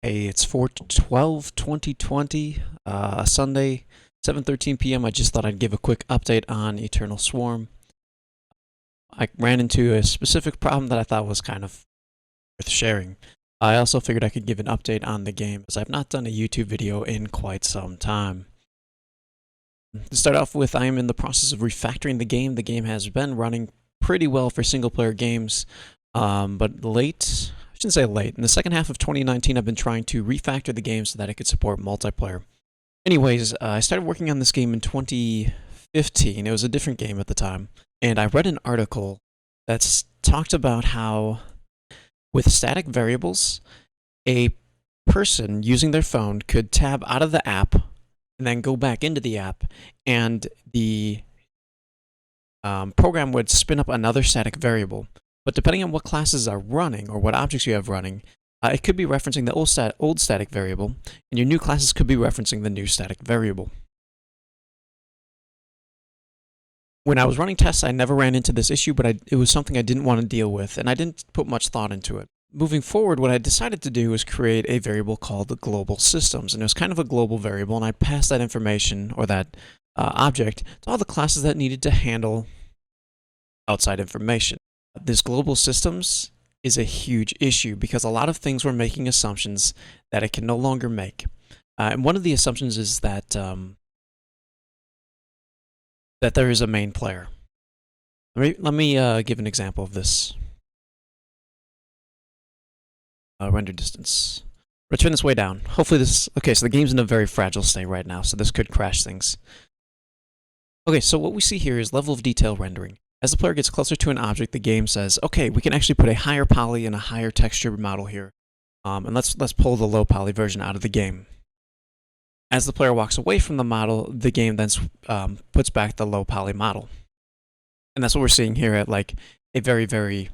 Hey, it's 4/12/2020, Sunday, 7:13 p.m. I just thought I'd give a quick update on EternalSwarm. I ran into a specific problem that I thought was kind of worth sharing. I also figured I could give an update on the game, as I've not done a YouTube video in quite some time. To start off with, I am in the process of refactoring the game. The game has been running pretty well for single-player games, but late, I shouldn't say late, in the second half of 2019, I've been trying to refactor the game so that it could support multiplayer. Anyways, I started working on this game in 2015. It was a different game at the time, and I read an article that's talked about how, with static variables, a person using their phone could tab out of the app and then go back into the app, and the program would spin up another static variable. But depending on what classes are running or what objects you have running, it could be referencing the old static variable, and your new classes could be referencing the new static variable. When I was running tests, I never ran into this issue, but it was something I didn't want to deal with, and I didn't put much thought into it. Moving forward, what I decided to do was create a variable called global systems, and it was kind of a global variable, and I'd pass that information, or that object, to all the classes that needed to handle outside information. This global systems is a huge issue because a lot of things we're making assumptions that it can no longer make. And one of the assumptions is that that there is a main player. Let me give an example of this. Render distance. Let's turn this way down. Hopefully this... Okay, so the game's in a very fragile state right now, so this could crash things. Okay, so what we see here is level of detail rendering. As the player gets closer to an object, the game says, okay, we can actually put a higher poly and a higher texture model here. And let's pull the low poly version out of the game. As the player walks away from the model, the game then puts back the low poly model. And that's what we're seeing here at like a very, very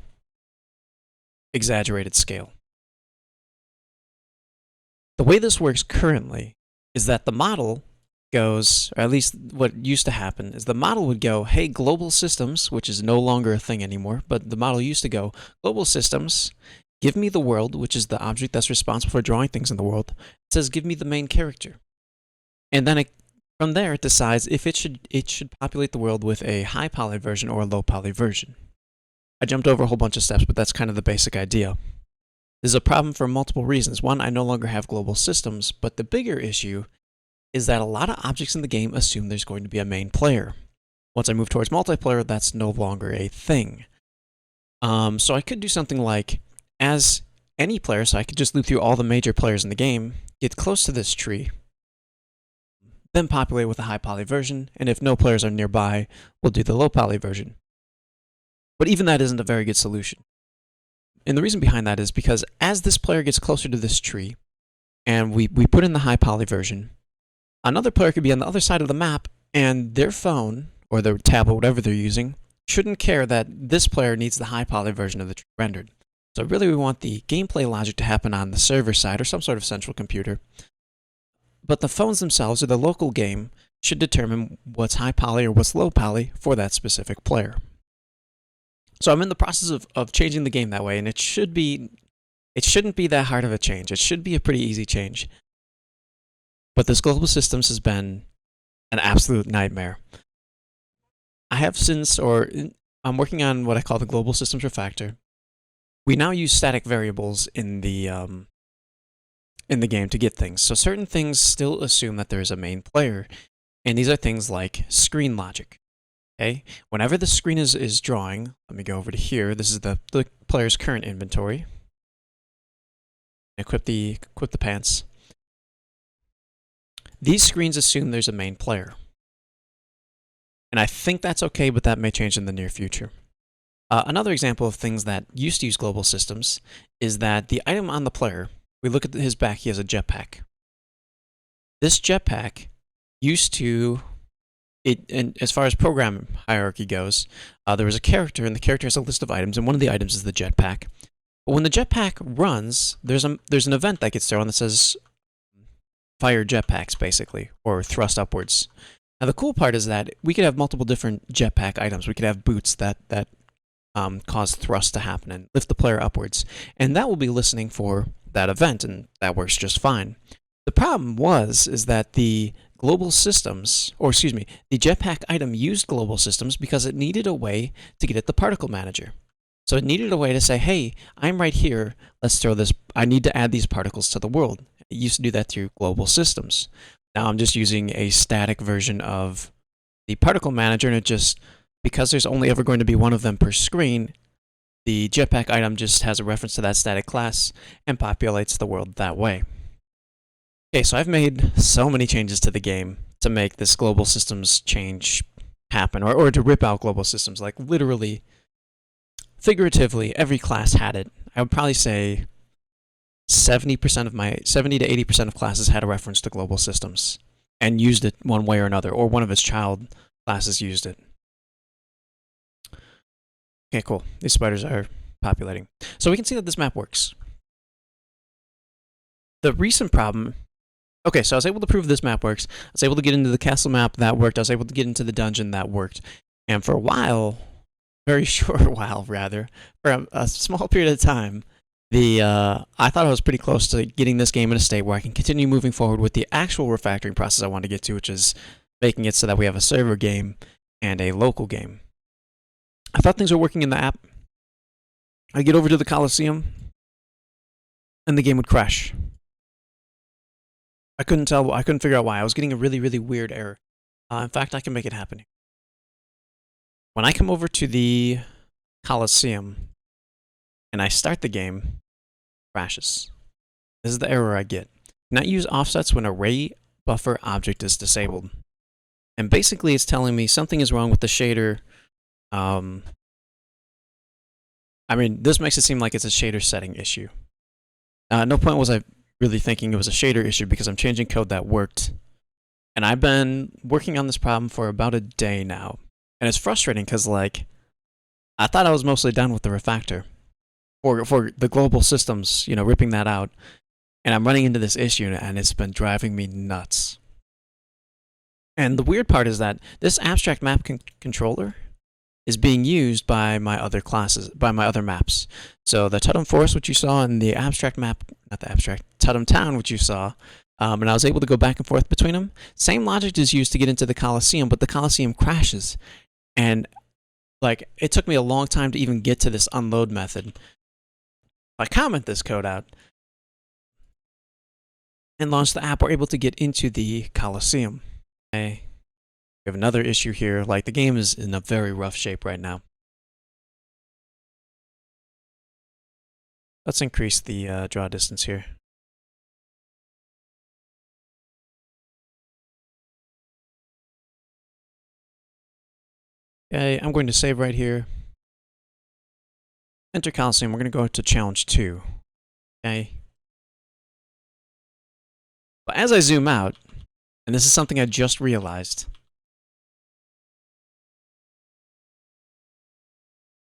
exaggerated scale. The way this works currently is that the model goes, or at least what used to happen, is the model would go, hey, global systems, which is no longer a thing anymore, but the model used to go, global systems, give me the world, which is the object that's responsible for drawing things in the world. It says, give me the main character. And then from there, it decides if it should populate the world with a high poly version or a low poly version. I jumped over a whole bunch of steps, but that's kind of the basic idea. This is a problem for multiple reasons. One, I no longer have global systems, but the bigger issue is that a lot of objects in the game assume there's going to be a main player. Once I move towards multiplayer, that's no longer a thing. So I could do something like, as any player, so I could just loop through all the major players in the game, get close to this tree, then populate with a high poly version, and if no players are nearby, we'll do the low poly version. But even that isn't a very good solution. And the reason behind that is because as this player gets closer to this tree, and we put in the high poly version, another player could be on the other side of the map, and their phone, or their tablet, whatever they're using, shouldn't care that this player needs the high poly version of the tree rendered. So really we want the gameplay logic to happen on the server side, or some sort of central computer. But the phones themselves, or the local game, should determine what's high poly or what's low poly for that specific player. So I'm in the process of changing the game that way, and it shouldn't be that hard of a change. It should be a pretty easy change. But this global systems has been an absolute nightmare. I have since, or I'm working on what I call the global systems refactor. We now use static variables in the game to get things. So certain things still assume that there is a main player, and these are things like screen logic. Okay, whenever the screen is drawing, let me go over to here. This is the player's current inventory. Equip the pants. These screens assume there's a main player. And I think that's okay, but that may change in the near future. Another example of things that used to use global systems is that the item on the player, we look at his back, he has a jetpack. This jetpack used to, and as far as program hierarchy goes, there was a character, and the character has a list of items, and one of the items is the jetpack. But when the jetpack runs, there's an event that gets thrown that says fire jetpacks, basically, or thrust upwards. Now the cool part is that we could have multiple different jetpack items. We could have boots that cause thrust to happen and lift the player upwards. And that will be listening for that event, and that works just fine. The problem is that the global systems, or excuse me, the jetpack item used global systems because it needed a way to get at the particle manager. So it needed a way to say, hey, I'm right here, let's throw this, I need to add these particles to the world. It used to do that through global systems. Now I'm just using a static version of the particle manager, and it just, because there's only ever going to be one of them per screen, the jetpack item just has a reference to that static class and populates the world that way. Okay, so I've made so many changes to the game to make this global systems change happen, or to rip out global systems. Like literally, figuratively, every class had it. I would probably say 70% of 70 to 80% of classes had a reference to global systems and used it one way or another, or one of its child classes used it. Okay, cool. These spiders are populating. So we can see that this map works. The recent problem... Okay, so I was able to prove this map works. I was able to get into the castle map, that worked. I was able to get into the dungeon, that worked. And for a while, very short while rather, for a small period of time, I thought I was pretty close to getting this game in a state where I can continue moving forward with the actual refactoring process I want to get to, which is making it so that we have a server game and a local game. I thought things were working in the app. I get over to the Coliseum, and the game would crash. I couldn't figure out why. I was getting a really, really weird error. In fact, I can make it happen. When I come over to the Coliseum, and I start the game, it crashes. This is the error I get. Not use offsets when array buffer object is disabled. And basically it's telling me something is wrong with the shader. I mean, this makes it seem like it's a shader setting issue. No point was I really thinking it was a shader issue because I'm changing code that worked. And I've been working on this problem for about a day now. And it's frustrating because, like, I thought I was mostly done with the refactor. For the global systems, you know, ripping that out. And I'm running into this issue, and it's been driving me nuts. And the weird part is that this abstract map controller is being used by my other classes, by my other maps. So the Totem Forest, which you saw, and the abstract map, not the abstract, Totem Town, which you saw, and I was able to go back and forth between them. Same logic is used to get into the Coliseum, but the Coliseum crashes. And, like, it took me a long time to even get to this unload method. If I comment this code out and launch the app, we're able to get into the Coliseum. Okay. We have another issue here. Like, the game is in a very rough shape right now. Let's increase the draw distance here. Okay, I'm going to save right here. Enter Coliseum. We're going to go to Challenge 2. Okay. But as I zoom out, and this is something I just realized,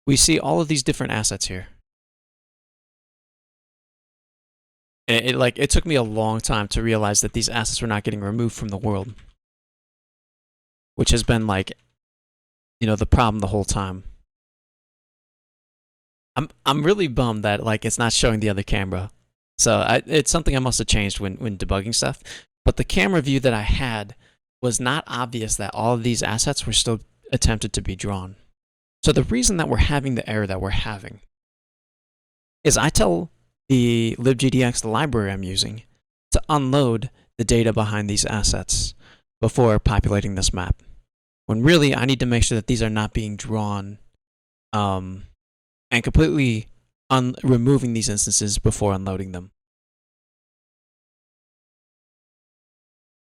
we see all of these different assets here. It took me a long time to realize that these assets were not getting removed from the world, which has been, like, you know, the problem the whole time. I'm really bummed that, like, it's not showing the other camera. So it's something I must have changed when debugging stuff. But the camera view that I had was not obvious that all of these assets were still attempted to be drawn. So the reason that we're having the error that we're having is I tell the libgdx, the library I'm using, to unload the data behind these assets before populating this map. When really, I need to make sure that these are not being drawn and completely removing these instances before unloading them.